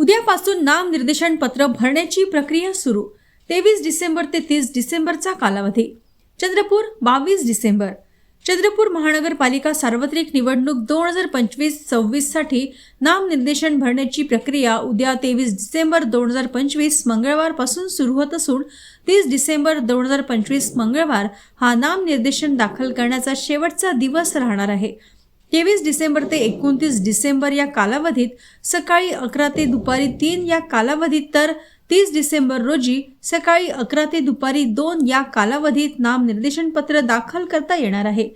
उद्यापासून नामनिर्देशन पत्र भरण्याची प्रक्रिया सुरू। 23 डिसेंबर ते 30 डिसेंबरचा कालावधी। चंद्रपूर 22 डिसेंबर। चंद्रपूर महानगरपालिका सार्वत्रिक निवडणूक 2025-26 साठी नामनिर्देशन भरण्याची प्रक्रिया उद्या 23 डिसेंबर 2025 मंगळवारपासून सुरू होत असून 30 डिसेंबर 2025 मंगळवार हा नामनिर्देशन दाखल करण्याचा शेवटचा दिवस राहणार आहे। 23 डिसेंबर ते 29 डिसेंबर या कालावधीत सकाळी 11 ते दुपारी 3 या कालावधीत तर 30 डिसेंबर रोजी सकाळी 11 ते दुपारी 2 या कालावधीत नामनिर्देशन पत्र दाखल करता येणार आहे।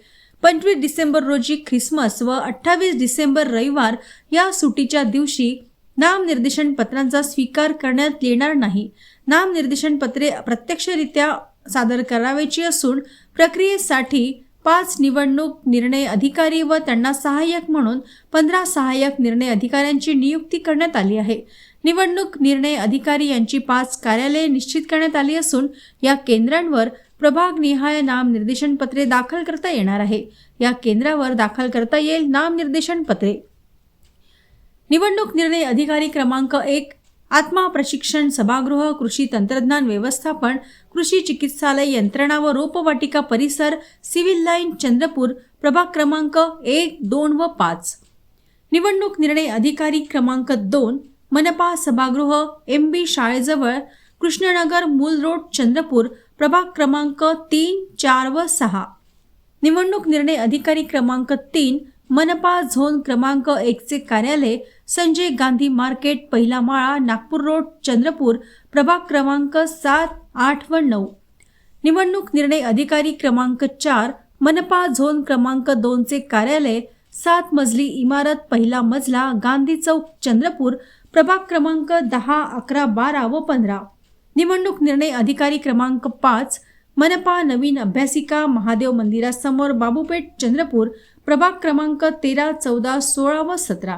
25 डिसेंबर रोजी ख्रिसमस व 28 डिसेंबर रविवार या सुट्टीच्या दिवशी नामनिर्देशन पत्रांचा स्वीकार करण्यात येणार नाही। नामनिर्देशन पत्रे प्रत्यक्षरित्या सादर करावयाची असून प्रक्रियेसाठी 5 निवडणूक निर्णय अधिकारी व त्यांना सहाय्यक म्हणून 15 सहाय्यक निर्णय अधिकाऱ्यांची नियुक्ती करण्यात आली आहे। निवडणूक निर्णय अधिकारी यांची 5 कार्यालये निश्चित करण्यात आली असून या केंद्रांवर प्रभागनिहाय नामनिर्देशन पत्रे दाखल करता येणार आहे। या केंद्रावर दाखल करता येईल नामनिर्देशन पत्रे। निवडणूक निर्णय अधिकारी क्रमांक 1 आत्मा प्रशिक्षण सभागृह, कृषी तंत्रज्ञान व्यवस्थापन, कृषी चिकित्सालय यंत्रणा व रोपवाटिका परिसर, सिव्हिल लाईन चंद्रपूर, प्रभाग क्रमांक 1, 2 व 5। निवडणूक निर्णय अधिकारी क्रमांक 2 मनपा सभागृह, MB शाळेजवळ, कृष्णनगर मूल रोड चंद्रपूर, प्रभाग क्रमांक 3, 4 व 6। निवडणूक निर्णय अधिकारी क्रमांक 3 मनपा झोन क्रमांक 1 चे कार्यालय, संजय गांधी मार्केट, पहिला माळा, नागपूर रोड चंद्रपूर, प्रभाग क्रमांक 7, 8 व 9। निवडणूक निर्णय अधिकारी क्रमांक 4 मनपा झोन क्रमांक 2 चे कार्यालय, 7 मजली इमारत, पहिला मजला, गांधी चौक चंद्रपूर, प्रभाग क्रमांक 10, 11, 12 व 15। निवडणूक निर्णय अधिकारी क्रमांक 5 मनपा नवीन अभ्यासिका, महादेव मंदिरासमोर, बाबूपेठ चंद्रपूर, प्रभाग क्रमांक 13, 14, 16 व 17।